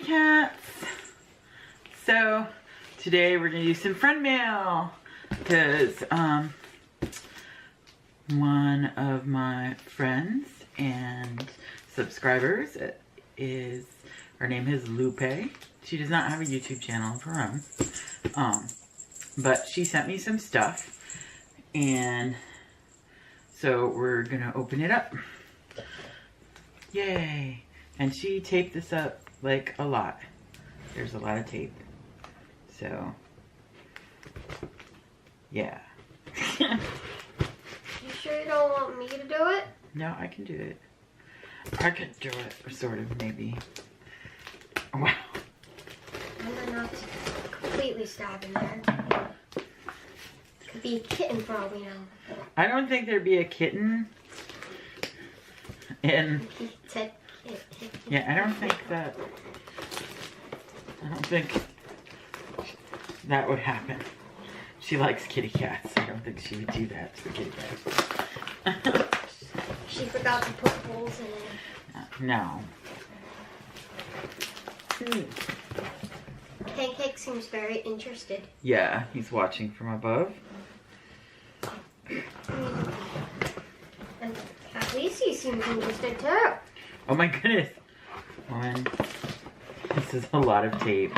cats. So today we're gonna do some friend mail because one of my friends and subscribers her name is Lupe. She does not have a YouTube channel of her own, but she sent me some stuff, and so we're gonna open it up. Yay! And she taped this up like a lot. There's a lot of tape. So, yeah. You sure you don't want me to do it? No, I can do it. I can do it, sort of, maybe. Wow. I'm gonna not completely stab in there. Could be a kitten for all we know. I don't think there'd be a kitten in... He said kitten. Yeah, I don't think that would happen. She likes kitty cats. I don't think she would do that to a kitty cat. She forgot to put holes in it. No. Pancake seems very interested. Yeah, he's watching from above. And at least he seems interested too. Oh my goodness. This is a lot of tape.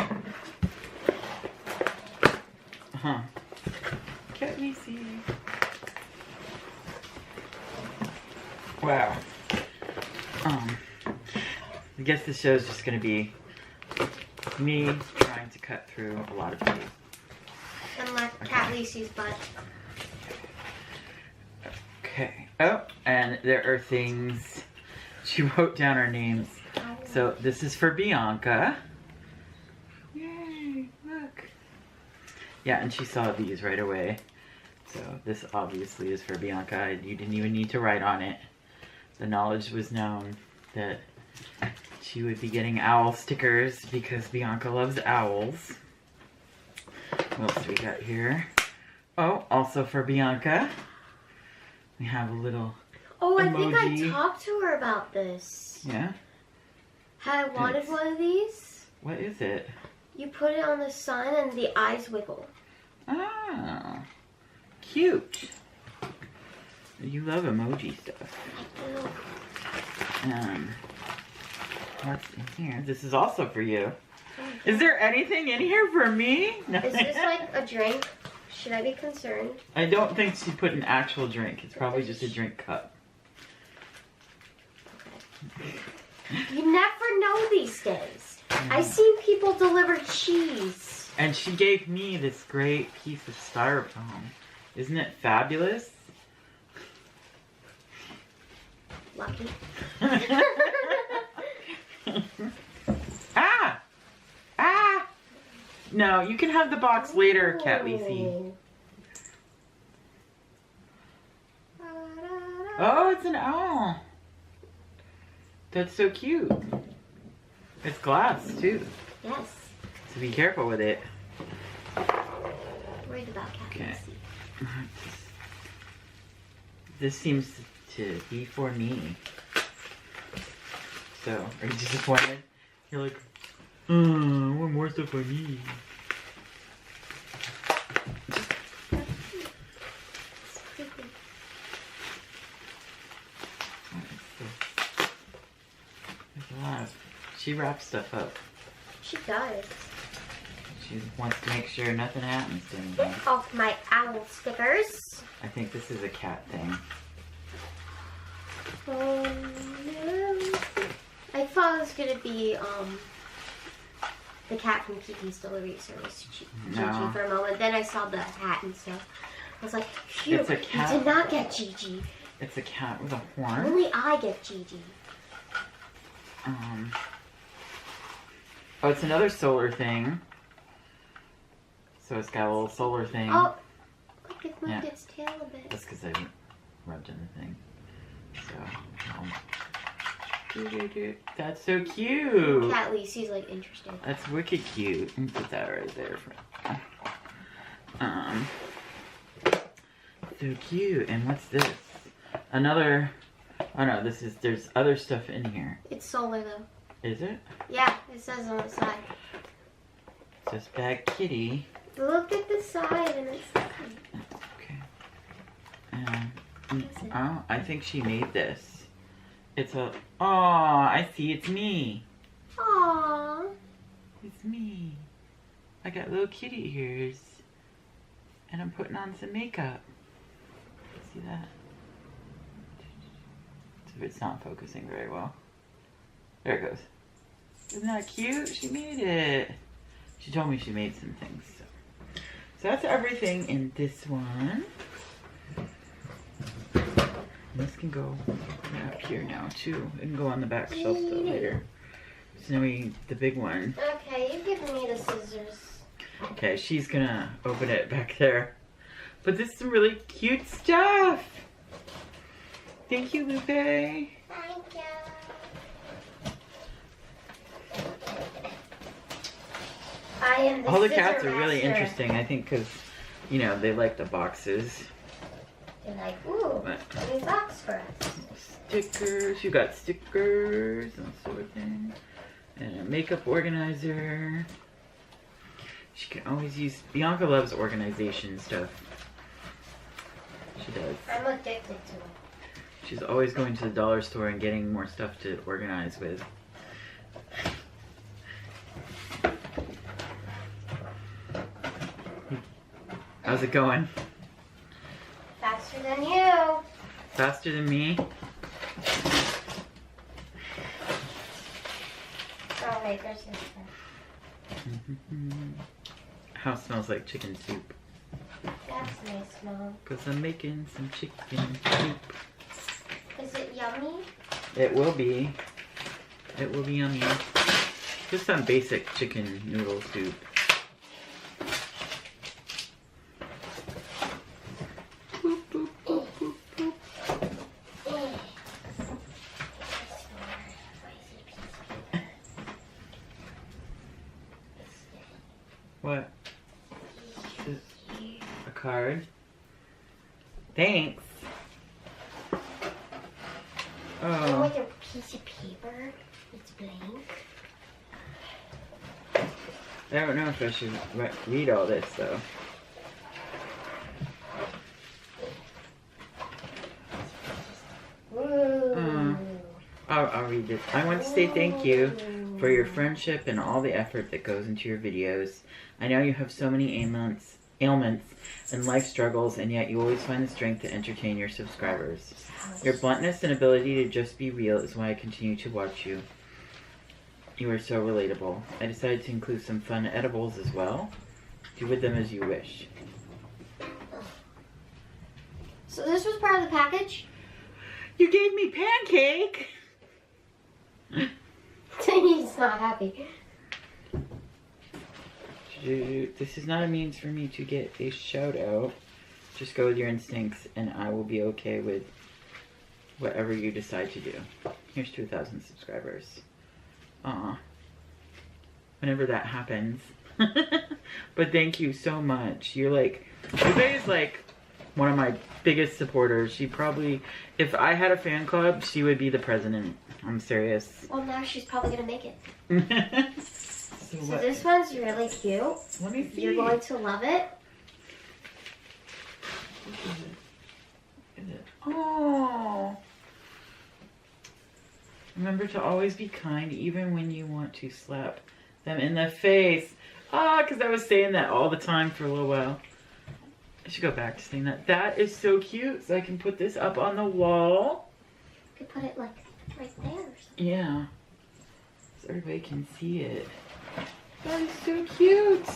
Can't we see? Wow. I guess this show is just gonna be me trying to cut through a lot of tape. And like Cat Lacey's butt. Okay. Oh, and there are things. She wrote down our names. So this is for Bianca. Yay, look. Yeah, and she saw these right away. So this obviously is for Bianca. You didn't even need to write on it. The knowledge was known that she would be getting owl stickers because Bianca loves owls. What else do we got here? Oh, also for Bianca. We have a little Oh, I emoji. think I talked to her about this. Yeah? I wanted one of these. What is it? You put it on the sun and the eyes wiggle. Oh, cute. You love emoji stuff. What's in here? This is also for you. Is there anything in here for me? No. Is this like a drink? Should I be concerned? I don't think she put an actual drink. It's probably just a drink cup. You never know these days. I've seen people deliver cheese. And she gave me this great piece of styrofoam. Isn't it fabulous? Lucky. Ah! Ah! No, you can have the box later, Cat Lacey. Oh, it's an owl. That's so cute. It's glass, too. Yes. So be careful with it. Worried about Cat Lacey. This seems to be for me. So, are you disappointed? You're like, I want more stuff I need. She wraps stuff up. She does. She wants to make sure nothing happens to anything. Get off my owl stickers. I think this is a cat thing. Oh no. I thought it was gonna be the cat from Kiki's Delivery Service, Gigi, No. for a moment. Then I saw the hat and stuff. I was like, phew, It's a cat. you did not get Gigi. It's a cat with a horn. Only I get Gigi. Oh, it's another solar thing. So it's got a little solar thing. Oh, look, it moved its tail a bit. That's because I rubbed in the thing. So, that's so cute. Cat Lacey's like interested. That's wicked cute. Let me put that right there. So cute. And what's this? Another. Oh no, there's other stuff in here. It's solar though. Is it? Yeah, it says on the side. It says bad kitty. Look at the side and it's... Okay. Oh, I think she made this. It's a... Oh, I see. It's me. Aww. It's me. I got little kitty ears. And I'm putting on some makeup. See that? So it's not focusing very well. There it goes. Isn't that cute? She made it. She told me she made some things. So that's everything in this one. This can go up here now too. It can go on the back shelf though later. So now the big one. Okay, you've given me the scissors. Okay, she's gonna open it back there. But this is some really cute stuff. Thank you, Lupe. Thank you. I am the All the scissor cats are really master. interesting, I think, because, you know, they like the boxes. They're like, ooh, new box for us. Stickers. You got stickers and sort of thing. And a makeup organizer. She can always use... Bianca loves organization stuff. She does. I'm addicted to it. She's always going to the dollar store and getting more stuff to organize with. How's it going? Faster than you. Faster than me? Oh wait, there's this one. House smells like chicken soup. That's nice, Mom. Because I'm making some chicken soup. Is it yummy? It will be. It will be yummy. Just some basic chicken noodle soup. Boop, boop, boop, boop, boop. What? A card? Thanks. Oh, with a piece of paper. It's blank. I don't know if I should read all this though. I'll read this. I want to say thank you for your friendship and all the effort that goes into your videos. I know you have so many ailments and life struggles, and yet you always find the strength to entertain your subscribers. Your bluntness and ability to just be real is why I continue to watch you. You are so relatable. I decided to include some fun edibles as well. Do with them as you wish. So this was part of the package? You gave me pancake! He's not happy. This is not a means for me to get a shout out. Just go with your instincts and I will be okay with whatever you decide to do. Here's 2,000 subscribers. Aw. Whenever that happens. But thank you so much. You're like, Lupe is like one of my biggest supporters. She probably, if I had a fan club, she would be the president. I'm serious. Well, now she's probably gonna make it. So this one's really cute. Let me see. You're going to love it. Is it? Oh. Remember to always be kind, even when you want to slap them in the face. Ah, because I was saying that all the time for a little while. I should go back to saying that. That is so cute. So I can put this up on the wall. You could put it like right there or something. Yeah. So everybody can see it. That is so cute.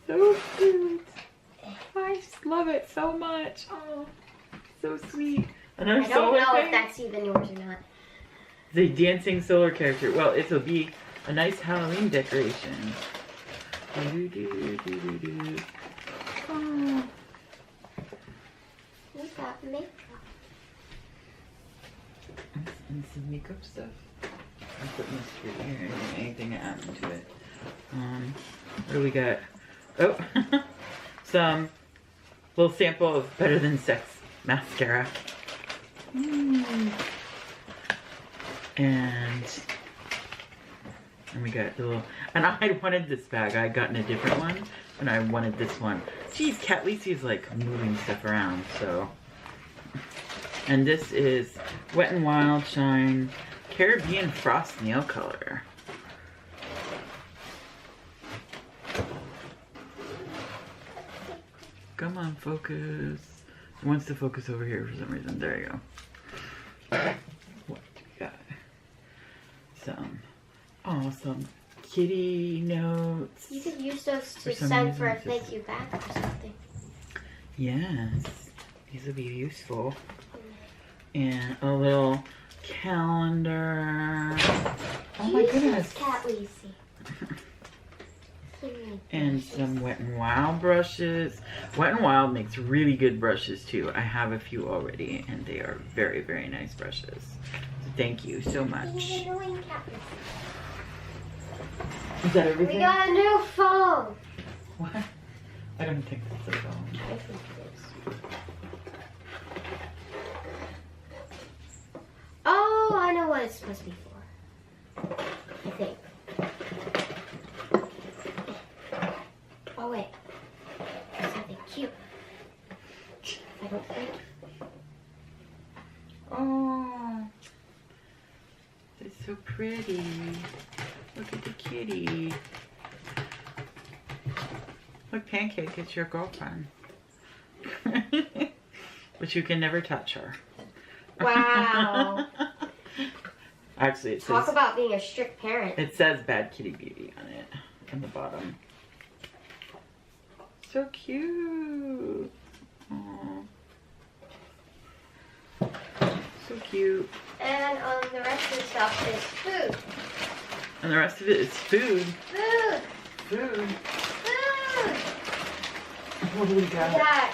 So cute. I just love it so much. Oh, so sweet. Another I don't solar know thing? if that's even yours or not. The dancing solar character. Well, it'll be a nice Halloween decoration. Oh. We got makeup. And some makeup stuff. I'm putting this through here. Anything to add into it. What do we got? Oh, some little sample of Better Than Sex mascara. And we got the little, and I wanted this bag. I had gotten a different one, and I wanted this one. Geez, Cat Lacey's like moving stuff around, so. And this is Wet n Wild Shine Caribbean Frost Nail Color. Come on, focus. It wants to focus over here for some reason. There you go. What do we got? Some awesome kitty notes. You could use those to send for a thank you back or something. Yes, these will be useful. And a little calendar. Oh my goodness. Cat Lacey. And some Wet n Wild brushes. Wet n Wild makes really good brushes too. I have a few already, and they are very, very nice brushes. So thank you so much. Is that everything? We got a new phone. What? I don't think that's a phone. I think it is. Oh, I know what it's supposed to be for. I think. Oh wait, something cute. I don't think. Oh, it's so pretty. Look at the kitty. Look, Pancake, it's your girlfriend. But you can never touch her. Wow. Actually, it Talk says, about being a strict parent. it says Bad Kitty Beauty on it, on the bottom. So cute. Aww. So cute. And the rest of the stuff is food. And the rest of it is food. Food. Food. Food. What do we We got? got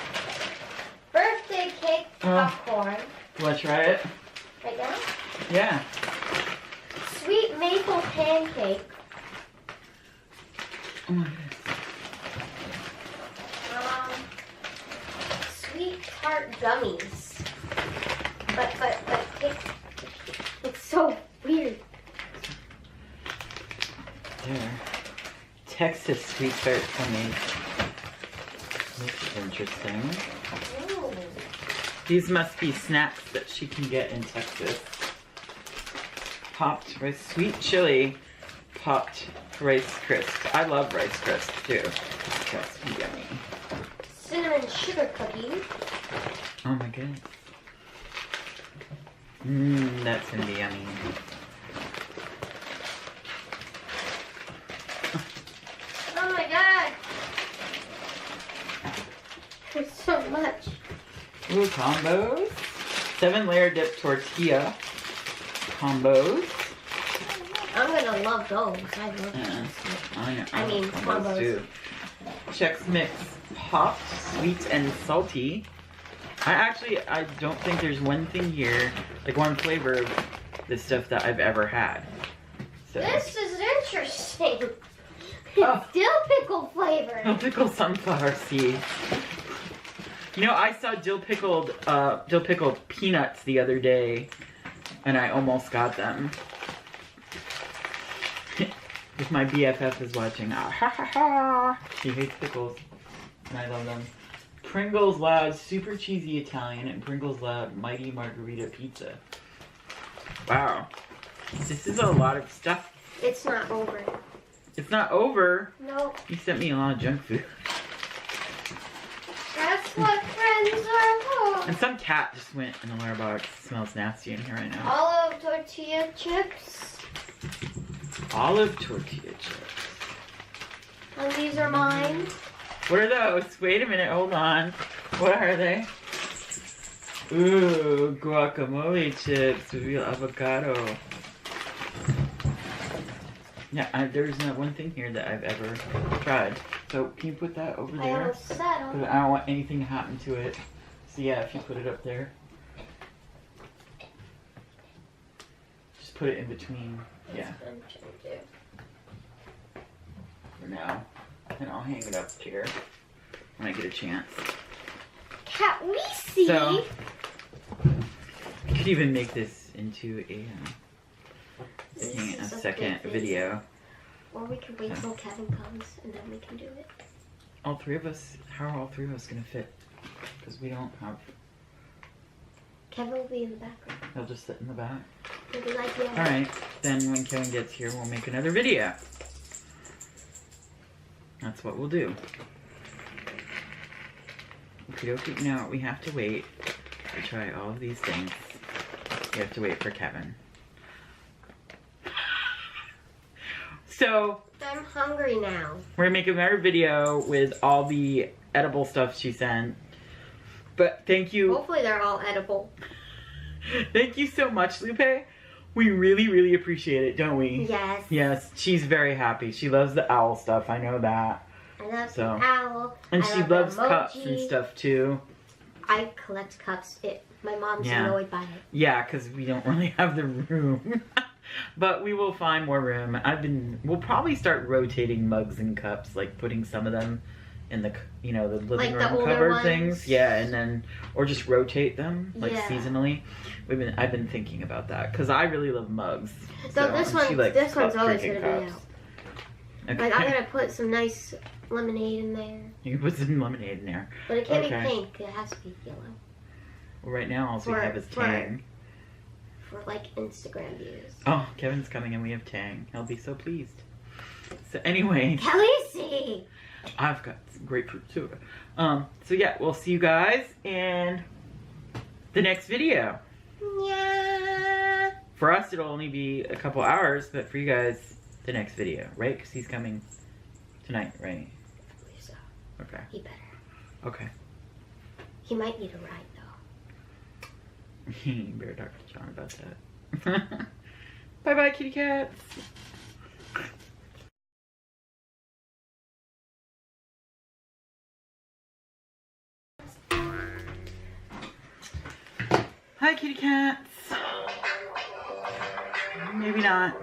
birthday cake popcorn. You want to try it? Right now? Yeah. Sweet maple pancake. Oh my goodness. Sweet tart gummies. But it's so weird. There. Texas sweet tart gummies. This is interesting. Ooh. These must be snacks that she can get in Texas. Popped rice, sweet chili popped Rice Crisps. I love Rice Crisps too. That's yummy. Cinnamon sugar cookie. Oh my goodness. Mmm, that's gonna be yummy. Oh my god. There's so much. Ooh, combos. 7-layer dip tortilla combos. I'm gonna love those. I love those. I mean, combos. Too. Chex Mix popped, sweet and salty. I don't think there's one thing here, like one flavor of this stuff that I've ever had. So. This is interesting. Oh. Dill pickle flavor. Dill pickled sunflower seeds. You know, I saw dill pickled peanuts the other day, and I almost got them. If my BFF is watching, ah, ha ha ha. She hates pickles, and I love them. Pringles Loud Super Cheesy Italian and Pringles Loud Mighty Margarita Pizza. Wow, this is a lot of stuff. It's not over. It's not over. Nope. You sent me a lot of junk food. That's what friends are for. And some cat just went in the litter box. It smells nasty in here right now. Olive tortilla chips. Olive tortilla chips. And these are mine. What are those? Wait a minute, hold on. What are they? Ooh, guacamole chips with real avocado. Yeah, there's not one thing here that I've ever tried. So can you put that over I there? almost said them. Because I don't want anything to happen to it. So yeah, if you put it up there. Just put it in between. Yeah. For now. And I'll hang it up here when I get a chance. Cat Lacey. So, you could even make this into a making a This is second good video. Or we can wait till Kevin comes and then we can do it. All three of us, how are all three of us gonna fit? Because we don't have, Kevin will be in the background. he'll just sit in the back. He'll be like, yeah. Alright, then when Kevin gets here, we'll make another video. That's what we'll do. Okay, now we have to wait to try all of these things. We have to wait for Kevin. So, I'm hungry now. we're gonna make another video with all the edible stuff she sent. But thank you. Hopefully they're all edible. Thank you so much, Lupe. We really, really appreciate it, don't we? Yes. Yes, she's very happy. She loves the owl stuff. I know that. I love So. the owl. And I she love loves the cups and emoji. stuff too. I collect cups. My mom's Yeah. annoyed by it. Yeah, because we don't really have the room. But we will find more room. We'll probably start rotating mugs and cups, like putting some of them in the, the living Like the room older cupboard ones? things. Yeah, and then, or just rotate them, like Yeah. seasonally. I've been thinking about that, because I really love mugs. So this and she one's likes always drinking gonna be cups. out. Okay. Like I'm gonna put some nice lemonade in there, You can put some lemonade in there. but it can't Okay. be pink. It has to be yellow Well, right now all we For- have is for- Tang. for like Instagram views. Oh, Kevin's coming and we have Tang. He'll be so pleased. So anyway, Khaleesi! I've got some grapefruit too. So yeah, we'll see you guys in the next video. Yeah. For us, it'll only be a couple hours, but for you guys, the next video, right? Because he's coming tonight, right? So Okay. he better. Okay. He might need a ride though. You better talk to John about that. Bye-bye, kitty cats. Hi, kitty cats. Maybe not.